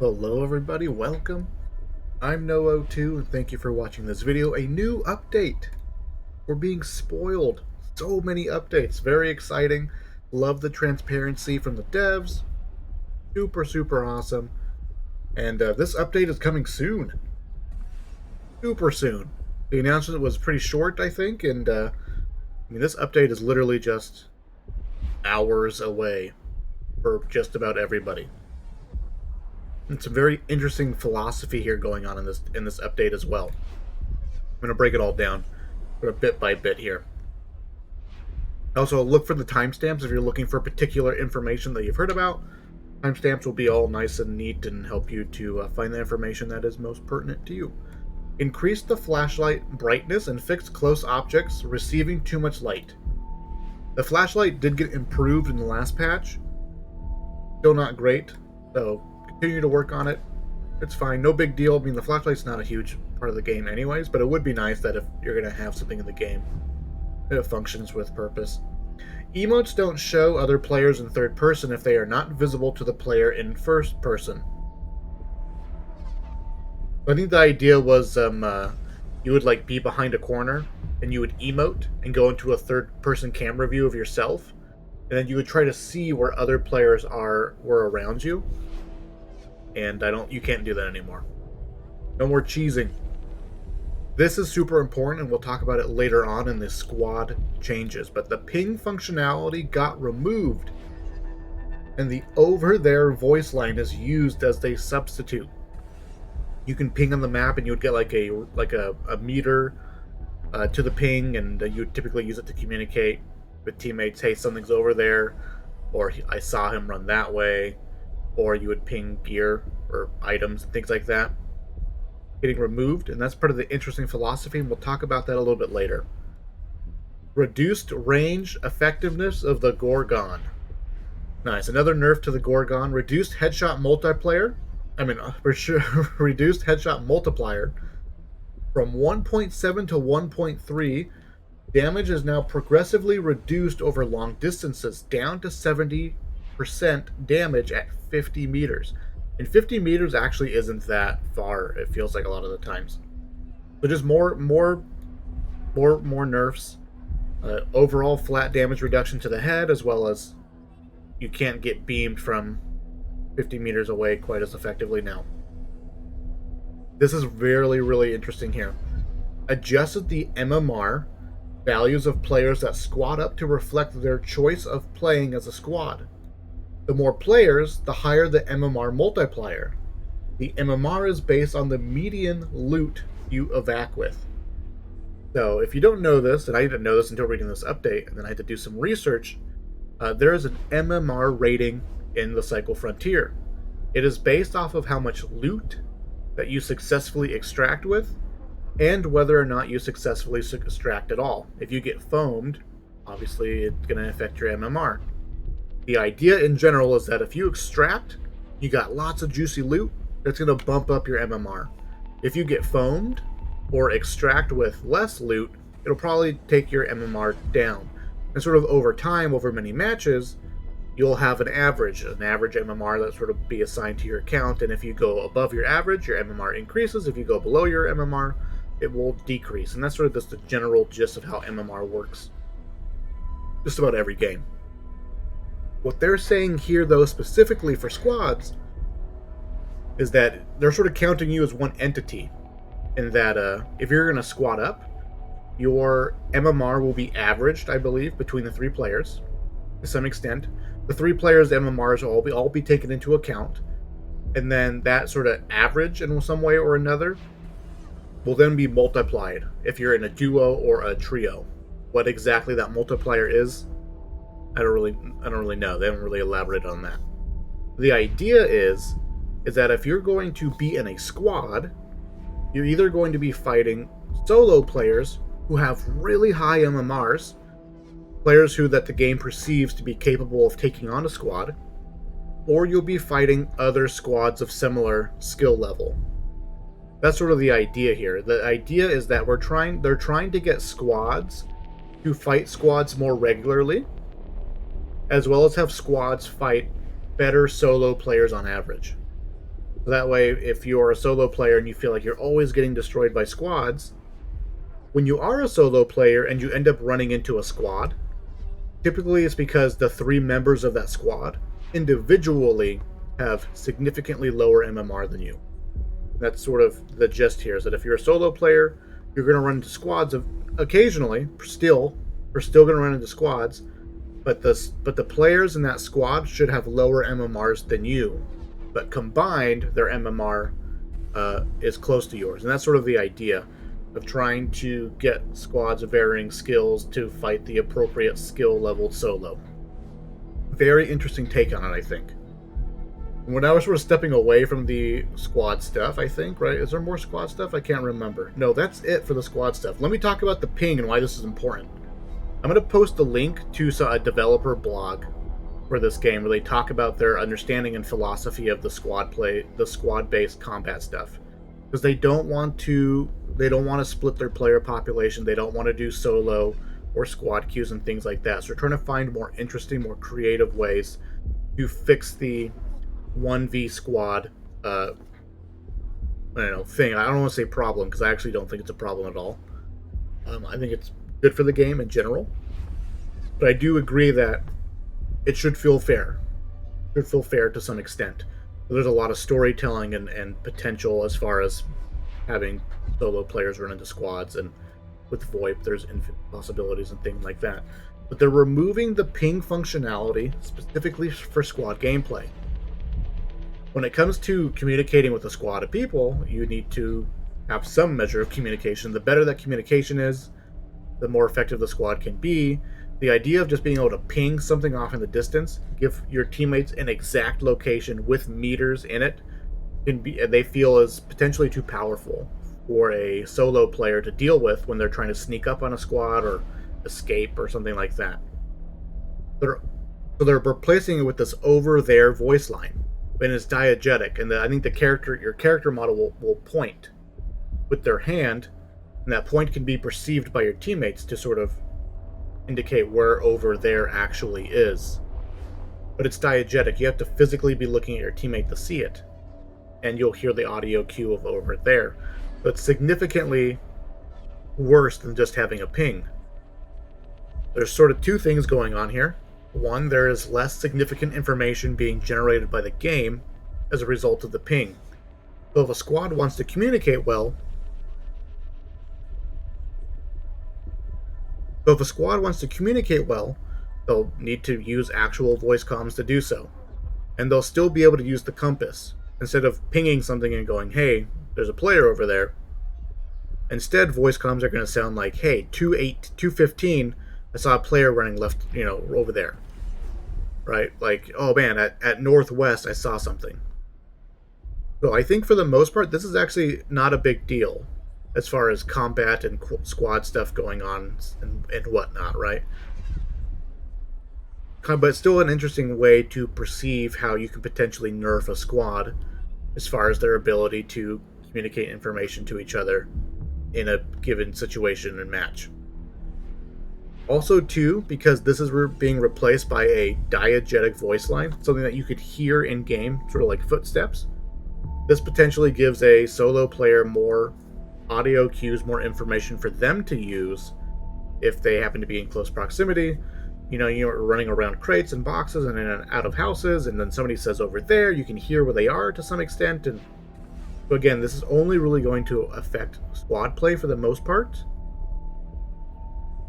Hello everybody, welcome. I'm No02 and thank you for watching this video. A new update. We're being spoiled. So many updates. Very exciting. Love the transparency from the devs. Super awesome. And this update is coming soon. Super soon. The announcement was pretty short, I think, and this update is literally just hours away for just about everybody. And some very interesting philosophy here going on in this update as well. I'm going to break it all down sort of bit by bit here. Also, look for the timestamps if you're looking for particular information that you've heard about. Timestamps will be all nice and neat and help you to find the information that is most pertinent to you. Increase the flashlight brightness and fix close objects receiving too much light. The flashlight did get improved in the last patch. Still not great, so continue to work on it. It's fine, no big deal. I mean, the flashlight's not a huge part of the game anyways, but it would be nice that if you're going to have something in the game, it functions with purpose. Emotes don't show other players in third person if they are not visible to the player in first person. I think the idea was you would like be behind a corner and you would emote and go into a third person camera view of yourself, and then you would try to see where other players were around you. And you can't do that anymore. No more cheesing. This is super important, and we'll talk about it later on in the squad changes. But the ping functionality got removed, and the over there voice line is used as a substitute. You can ping on the map, and you would get like a meter to the ping, and you would typically use it to communicate with teammates. Hey, something's over there, or I saw him run that way. Or you would ping gear or items and things like that getting removed, and that's part of the interesting philosophy, and we'll talk about that a little bit later. Reduced range effectiveness of the Gorgon. Nice, another nerf to the Gorgon. Reduced headshot multiplier. Reduced headshot multiplier from 1.7 to 1.3. Damage is now progressively reduced over long distances, down to 70% damage at 50 meters. And 50 meters actually isn't that far, it feels like a lot of the times. So just more nerfs. Overall flat damage reduction to the head, as well as you can't get beamed from 50 meters away quite as effectively now. This is really interesting here. Adjusted the MMR values of players that squad up to reflect their choice of playing as a squad. The more players, the higher the MMR multiplier. The MMR is based on the median loot you evac with. So if you don't know this, and I didn't know this until reading this update, and then I had to do some research, there is an MMR rating in the Cycle Frontier. It is based off of how much loot that you successfully extract with, and whether or not you successfully extract at all. If you get foamed, obviously it's going to affect your MMR. The idea in general is that if you extract, you got lots of juicy loot, that's going to bump up your MMR. If you get foamed or extract with less loot, it'll probably take your MMR down. And sort of over time, over many matches, you'll have an average MMR that sort of be assigned to your account. And if you go above your average, your MMR increases. If you go below your MMR, it will decrease. And that's sort of just the general gist of how MMR works. Just about every game. What they're saying here, though, specifically for squads, is that they're sort of counting you as one entity. And that if you're going to squad up, your MMR will be averaged, I believe, between the three players to some extent. The three players' MMRs will all be taken into account. And then that sort of average in some way or another will then be multiplied if you're in a duo or a trio. What exactly that multiplier is, I don't really know. They haven't really elaborated on that. The idea is that if you're going to be in a squad, you're either going to be fighting solo players who have really high MMRs, players that the game perceives to be capable of taking on a squad, or you'll be fighting other squads of similar skill level. That's sort of the idea here. The idea is that they're trying to get squads to fight squads more regularly, as well as have squads fight better solo players on average. So that way, if you're a solo player and you feel like you're always getting destroyed by squads, when you are a solo player and you end up running into a squad, typically it's because the 3 members of that squad individually have significantly lower MMR than you. That's sort of the gist here, is that if you're a solo player, you're going to run into squads of occasionally, still, we're still going to run into squads, but the players in that squad should have lower MMRs than you, but combined, their MMR is close to yours. And that's sort of the idea of trying to get squads of varying skills to fight the appropriate skill leveled solo. Very interesting take on it, I think. When I was sort of stepping away from the squad stuff, I think, right? Is there more squad stuff? I can't remember. No, that's it for the squad stuff. Let me talk about the ping and why this is important. I'm going to post a link to a developer blog for this game where they talk about their understanding and philosophy of the squad-based combat stuff. Because they don't want to split their player population. They don't want to do solo or squad queues and things like that. So they're trying to find more interesting, more creative ways to fix the 1v squad thing. I don't want to say problem, because I actually don't think it's a problem at all. I think it's good for the game in general, but I do agree that it should feel fair. It should feel fair to some extent. There's a lot of storytelling and potential as far as having solo players run into squads, and with VoIP there's infinite possibilities and things like that. But they're removing the ping functionality specifically for squad gameplay. When it comes to communicating with a squad of people, you need to have some measure of communication. The better that communication is, the more effective the squad can be. The idea of just being able to ping something off in the distance, give your teammates an exact location with meters in it, they feel is potentially too powerful for a solo player to deal with when they're trying to sneak up on a squad or escape or something like that. So they're replacing it with this over there voice line, and it's diegetic, and I think your character model will point with their hand, and that point can be perceived by your teammates to sort of indicate where over there actually is. But it's diegetic. You have to physically be looking at your teammate to see it, and you'll hear the audio cue of over there. But it's significantly worse than just having a ping. There's sort of 2 things going on here. One, there is less significant information being generated by the game as a result of the ping. So if a squad wants to communicate well, they'll need to use actual voice comms to do so. And they'll still be able to use the compass. Instead of pinging something and going, hey, there's a player over there. Instead, voice comms are going to sound like, hey, 215, I saw a player running left, over there. Right? Like, oh man, at northwest, I saw something. So I think for the most part, this is actually not a big deal as far as combat and squad stuff going on and whatnot, right? But it's still an interesting way to perceive how you can potentially nerf a squad as far as their ability to communicate information to each other in a given situation and match. Also, too, because this is being replaced by a diegetic voice line, something that you could hear in-game, sort of like footsteps, this potentially gives a solo player more audio cues, more information for them to use if they happen to be in close proximity. You're running around crates and boxes and in and out of houses, and then somebody says over there, you can hear where they are to some extent. And so again, this is only really going to affect squad play for the most part.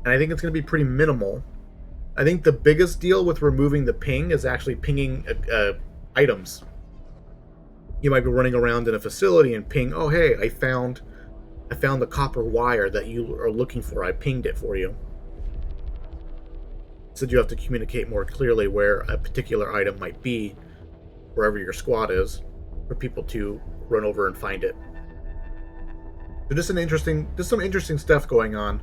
And I think it's going to be pretty minimal. I think the biggest deal with removing the ping is actually pinging items. You might be running around in a facility and ping, oh hey, I found the copper wire that you are looking for. I pinged it for you. So you have to communicate more clearly where a particular item might be, wherever your squad is, for people to run over and find it. So just some interesting stuff going on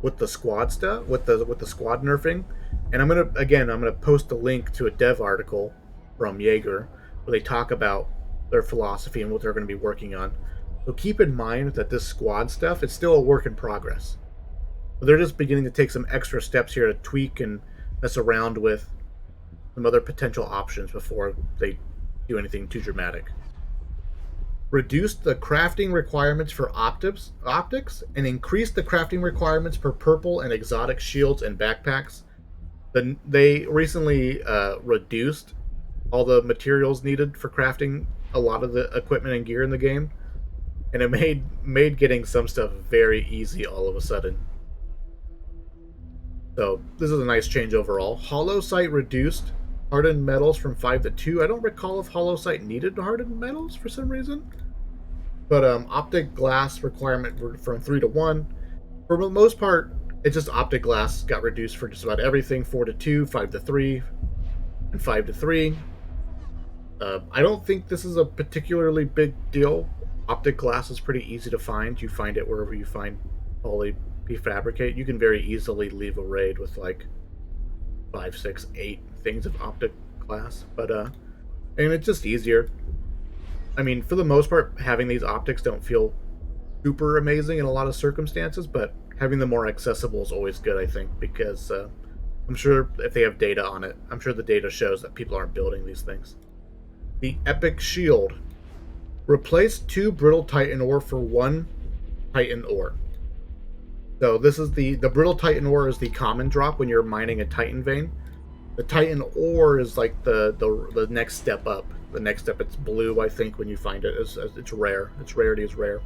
with the squad stuff, with the squad nerfing. And I'm gonna post a link to a dev article from Jaeger where they talk about their philosophy and what they're going to be working on. So keep in mind that this squad stuff is still a work in progress. But they're just beginning to take some extra steps here to tweak and mess around with some other potential options before they do anything too dramatic. reduced the crafting requirements for optics, and increased the crafting requirements for purple and exotic shields and backpacks. They recently reduced all the materials needed for crafting a lot of the equipment and gear in the game, and it made getting some stuff very easy all of a sudden. So this is a nice change overall. Hollow sight reduced hardened metals from 5 to 2. I don't recall if hollow sight needed hardened metals for some reason, but optic glass requirement from 3 to 1. For the most part, it's just optic glass got reduced for just about everything. 4 to 2, 5 to 3, and 5 to 3. I don't think this is a particularly big deal. Optic glass is pretty easy to find. You find it wherever you find poly prefabricate. You can very easily leave a raid with like 5, 6, 8 things of optic glass. But and it's just easier. I mean, for the most part, having these optics don't feel super amazing in a lot of circumstances, but having them more accessible is always good, I think, because I'm sure if they have data on it, I'm sure the data shows that people aren't building these things. The Epic Shield. Replace 2 brittle titan ore for 1 titan ore. So this is the brittle titan ore is the common drop when you're mining a titan vein. The titan ore is like the next step up. The next step, it's blue, I think, when you find it. It's rare. Its rarity is rare.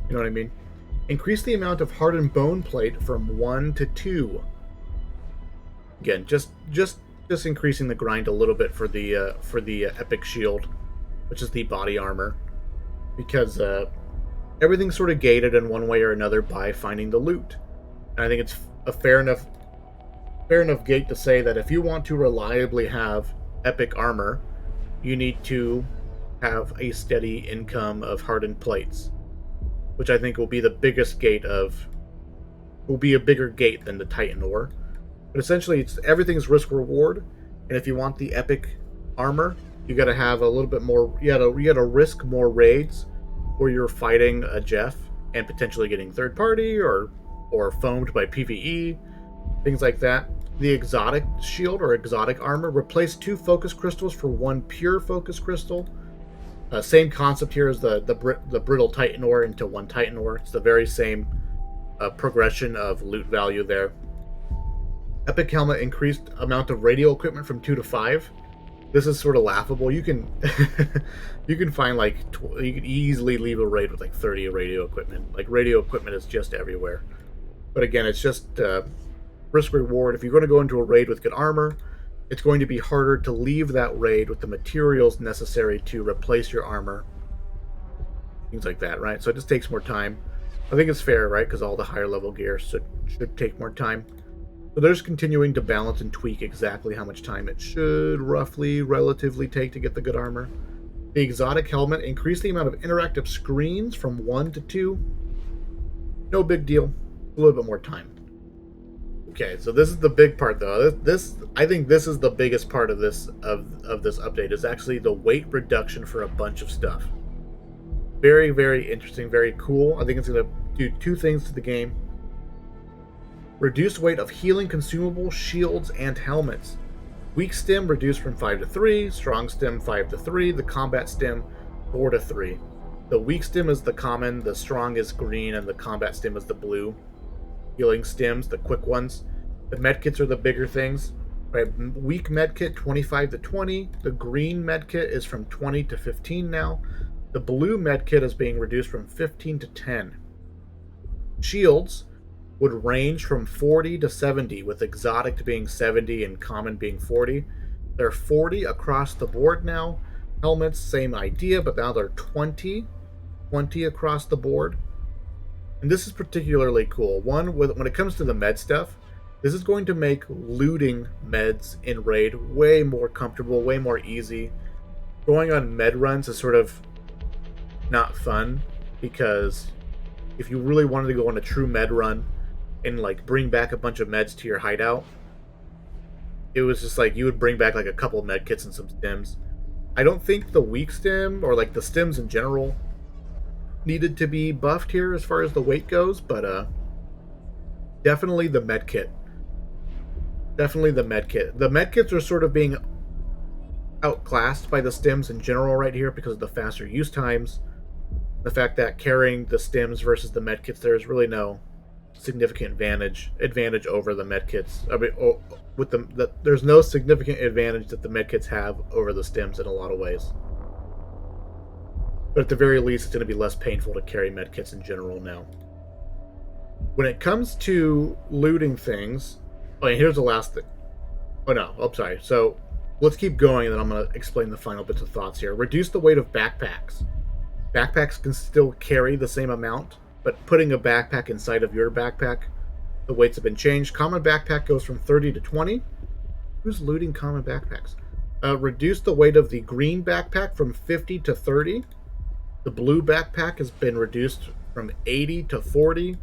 You know what I mean? Increase the amount of hardened bone plate from 1 to 2. Again, just increasing the grind a little bit for the Epic Shield, which is the body armor, because everything's sort of gated in one way or another by finding the loot. And I think it's a fair enough gate to say that if you want to reliably have epic armor, you need to have a steady income of hardened plates, which I think will be a bigger gate than the Titan ore. But essentially, everything's risk reward, and if you want the epic armor, you got to have a little bit more. You got to risk more raids where you're fighting a Jeff and potentially getting third party or foamed by PvE, things like that. The exotic shield or exotic armor, replace 2 focus crystals for 1 pure focus crystal. Same concept here as the brittle titan ore into 1 titan ore. It's the very same progression of loot value there. Epic helmet, increased amount of radio equipment from 2 to 5. This is sort of laughable. You can you can find you can easily leave a raid with like 30 radio equipment. Like radio equipment is just everywhere. But again, it's just risk reward. If you're going to go into a raid with good armor, it's going to be harder to leave that raid with the materials necessary to replace your armor. Things like that, right? So it just takes more time. I think it's fair, right? Because all the higher level gear should take more time. So they're just continuing to balance and tweak exactly how much time it should relatively take to get the good armor. The exotic helmet, increased the amount of interactive screens from 1 to 2. No big deal. A little bit more time. Okay, so this is the big part, though. I think this is the biggest part of this update, is actually the weight reduction for a bunch of stuff. Very, very interesting, very cool. I think it's going to do 2 things to the game. Reduced weight of healing consumables, shields, and helmets. Weak stem reduced from 5 to 3, strong stem 5 to 3, the combat stem 4 to 3. The weak stem is the common, the strong is green, and the combat stem is the blue. Healing stems, the quick ones. The medkits are the bigger things. Right? Weak medkit 25 to 20. The green medkit is from 20 to 15 now. The blue medkit is being reduced from 15 to 10. Shields would range from 40 to 70, with exotic being 70 and common being 40. They're 40 across the board now. Helmets, same idea, but now they're 20 across the board. And this is particularly cool. One, when it comes to the med stuff, this is going to make looting meds in raid way more comfortable, way more easy. Going on med runs is sort of not fun, because if you really wanted to go on a true med run and like bring back a bunch of meds to your hideout, it was just like you would bring back like a couple med kits and some stems. I don't think the weak stem or like the stems in general needed to be buffed here as far as the weight goes, but definitely the med kit. Definitely the med kit. The med kits are sort of being outclassed by the stems in general right here because of the faster use times. The fact that carrying the stims versus the medkits, there's really no significant advantage over the medkits. I mean, there's no significant advantage that the medkits have over the stims in a lot of ways. But at the very least, it's going to be less painful to carry medkits in general now. When it comes to looting things, oh, and here's the last thing. Oh no, I'm sorry. So let's keep going, and then I'm going to explain the final bits of thoughts here. Reduce the weight of backpacks. Backpacks can still carry the same amount, but putting a backpack inside of your backpack, the weights have been changed. Common backpack goes from 30 to 20. Who's looting common backpacks? Reduce the weight of the green backpack from 50 to 30. The blue backpack has been reduced from 80 to 40.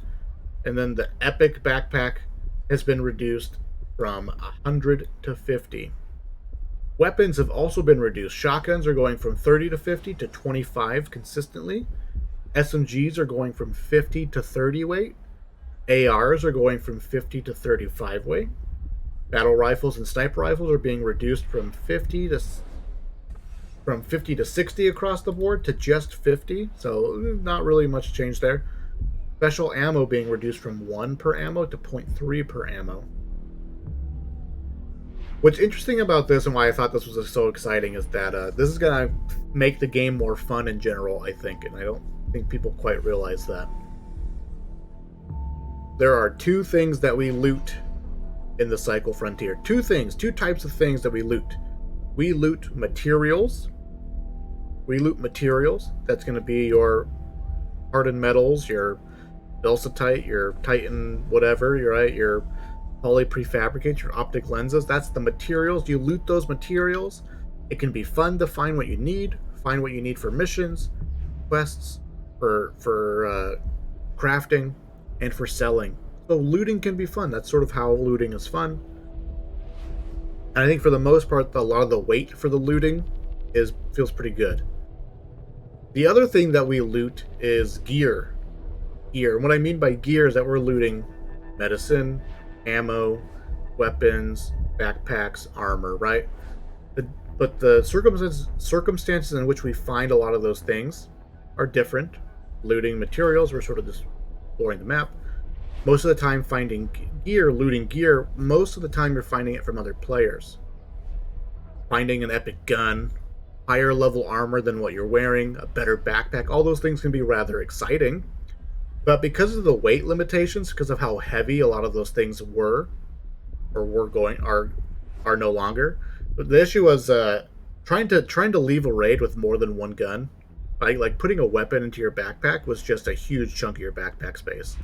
And then the epic backpack has been reduced from 100 to 50. Weapons have also been reduced. Shotguns are going from 30 to 50 to 25 consistently. SMGs are going from 50 to 30 weight. ARs are going from 50 to 35 weight. Battle rifles and sniper rifles are being reduced from 50 to 60 across the board to just 50. So not really much change there. Special ammo being reduced from 1 per ammo to 0.3 per ammo. What's interesting about this and why I thought this was so exciting is that this is going to make the game more fun in general, I think, and I don't think people quite realize that. There are two things that we loot in the Cycle Frontier. Two types of things that we loot. We loot materials. That's going to be your hardened metals, your Dulcitite, your Titan, whatever, your poly prefabricate, your optic lenses. That's the materials. You loot those materials. It can be fun to find what you need for missions, quests, for crafting, and for selling. So looting can be fun. That's sort of how looting is fun. And I think for the most part, a lot of the weight for the looting feels pretty good. The other thing that we loot is gear. And what I mean by gear is that we're looting medicine, ammo, weapons, backpacks, armor, right? But the circumstances in which we find a lot of those things are different. Looting materials, we're sort of just exploring the map. Most of the time looting gear, most of the time you're finding it from other players. Finding an epic gun, higher level armor than what you're wearing, a better backpack, all those things can be rather exciting. But because of the weight limitations, because of how heavy a lot of those things are no longer. But the issue was trying to leave a raid with more than one gun. Like putting a weapon into your backpack was just a huge chunk of your backpack space.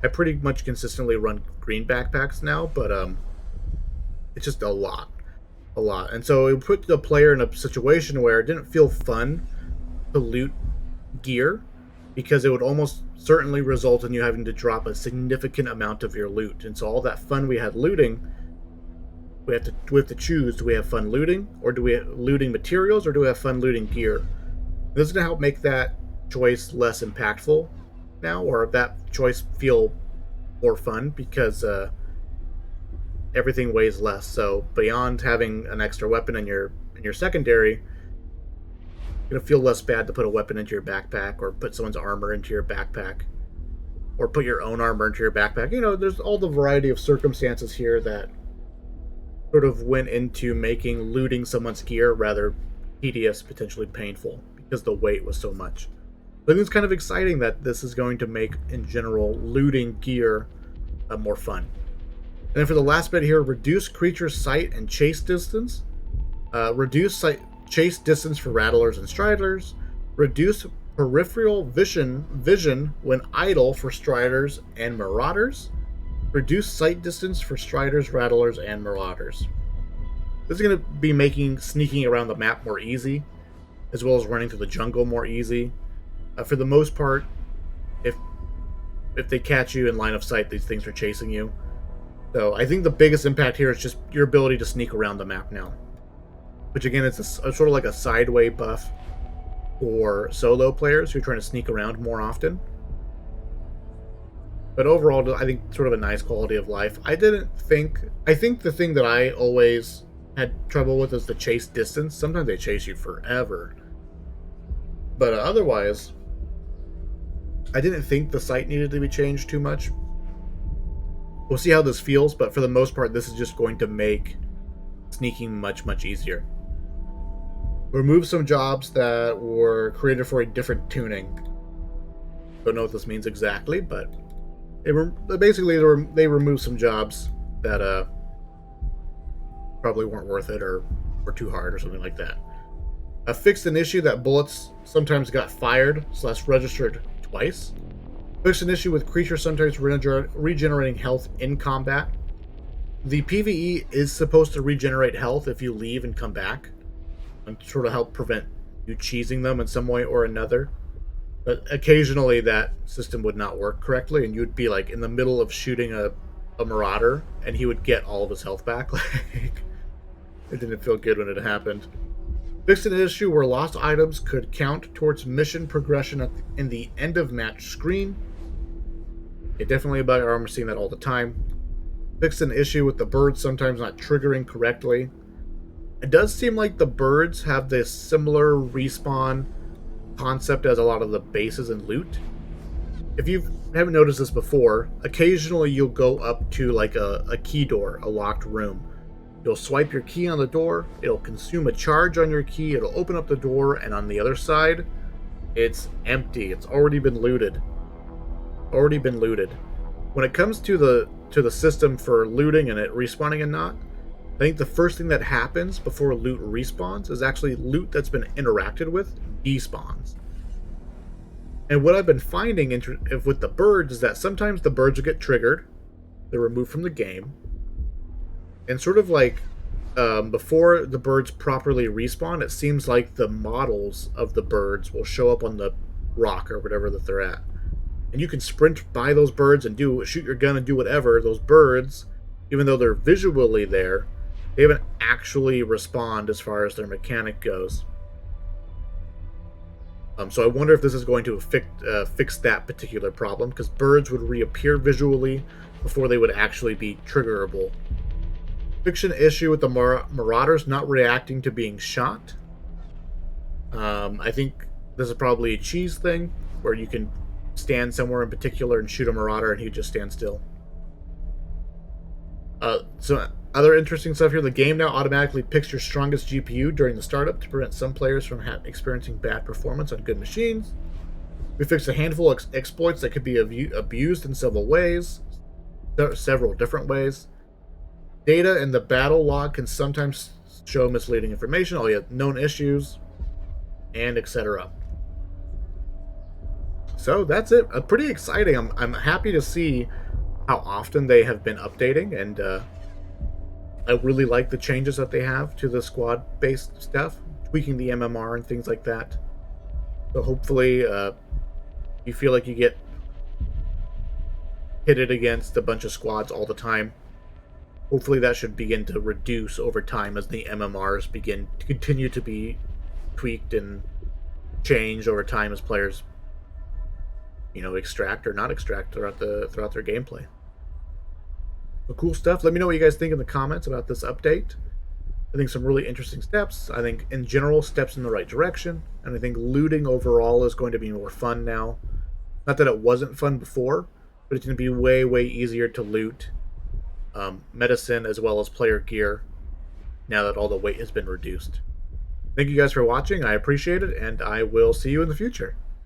I pretty much consistently run green backpacks now, but it's just a lot. And so it put the player in a situation where it didn't feel fun to loot gear, because it would almost certainly result in you having to drop a significant amount of your loot. And so all that fun we had looting, we have to choose: do we have fun looting, or do we have looting materials, or do we have fun looting gear? This is going to help make that choice less impactful now, or that choice feel more fun, because everything weighs less. So beyond having an extra weapon in your secondary, you're going to feel less bad to put a weapon into your backpack, or put someone's armor into your backpack, or put your own armor into your backpack. There's all the variety of circumstances here that sort of went into making looting someone's gear rather tedious, potentially painful, because the weight was so much. I think it's kind of exciting that this is going to make, in general, looting gear more fun. And then for the last bit here, reduce creature sight and chase distance. Chase distance for rattlers and striders. Reduce peripheral vision when idle for striders and marauders. Reduce sight distance for striders, rattlers, and marauders. This is going to be making sneaking around the map more easy, as well as running through the jungle more easy. For the most part, if they catch you in line of sight, these things are chasing you. So I think the biggest impact here is just your ability to sneak around the map now. Which again, it's a sort of like a sideway buff for solo players who are trying to sneak around more often. But overall, I think sort of a nice quality of life. I think the thing that I always had trouble with is the chase distance. Sometimes they chase you forever. But otherwise, I didn't think the sight needed to be changed too much. We'll see how this feels, but for the most part, this is just going to make sneaking much, much easier. Remove some jobs that were created for a different tuning. Don't know what this means exactly, but they remove some jobs that probably weren't worth it or were too hard or something like that. Fixed an issue that bullets sometimes got fired / registered twice. Fixed an issue with creatures sometimes regenerating health in combat. The PvE is supposed to regenerate health if you leave and come back, and sort of help prevent you cheesing them in some way or another. But occasionally that system would not work correctly, and you'd be like in the middle of shooting a marauder, and he would get all of his health back. Like, it didn't feel good when it happened. Fixed an issue where lost items could count towards mission progression in the end of match screen. It definitely a bug. I'm seeing that all the time. Fixed an issue with the birds sometimes not triggering correctly. It does seem like the birds have this similar respawn concept as a lot of the bases and loot. If you haven't noticed this before, occasionally you'll go up to like a key door, a locked room. You'll swipe your key on the door, it'll consume a charge on your key, it'll open up the door, and on the other side, it's empty. It's already been looted. When it comes to the system for looting and it respawning and not, I think the first thing that happens before loot respawns is actually loot that's been interacted with despawns. And what I've been finding with the birds is that sometimes the birds will get triggered, they're removed from the game, and sort of like before the birds properly respawn, it seems like the models of the birds will show up on the rock or whatever that they're at. And you can sprint by those birds and shoot your gun and do whatever. Those birds, even though they're visually there, they haven't actually respawned as far as their mechanic goes. So I wonder if this is going to fix that particular problem, because birds would reappear visually before they would actually be triggerable. Fix an issue with the marauders not reacting to being shot. I think this is probably a cheese thing, where you can stand somewhere in particular and shoot a marauder and he just stands still. So other interesting stuff here, the game now automatically picks your strongest GPU during the startup to prevent some players from experiencing bad performance on good machines. We fixed a handful of exploits that could be abused in several different ways. Data in the battle log can sometimes show misleading information, all you have known issues, and etc. So that's it. Pretty exciting. I'm happy to see how often they have been updating, and I really like the changes that they have to the squad-based stuff, tweaking the MMR and things like that. So hopefully you feel like you get pitted against a bunch of squads all the time. Hopefully that should begin to reduce over time as the MMRs begin to continue to be tweaked and changed over time as players, extract or not extract throughout their gameplay. So cool stuff. Let me know what you guys think in the comments about this update. I think some really interesting steps. I think in general steps in the right direction, and I think looting overall is going to be more fun now. Not that it wasn't fun before, but it's going to be way, way easier to loot medicine as well as player gear now that all the weight has been reduced. Thank you guys for watching. I appreciate it, and I will see you in the future.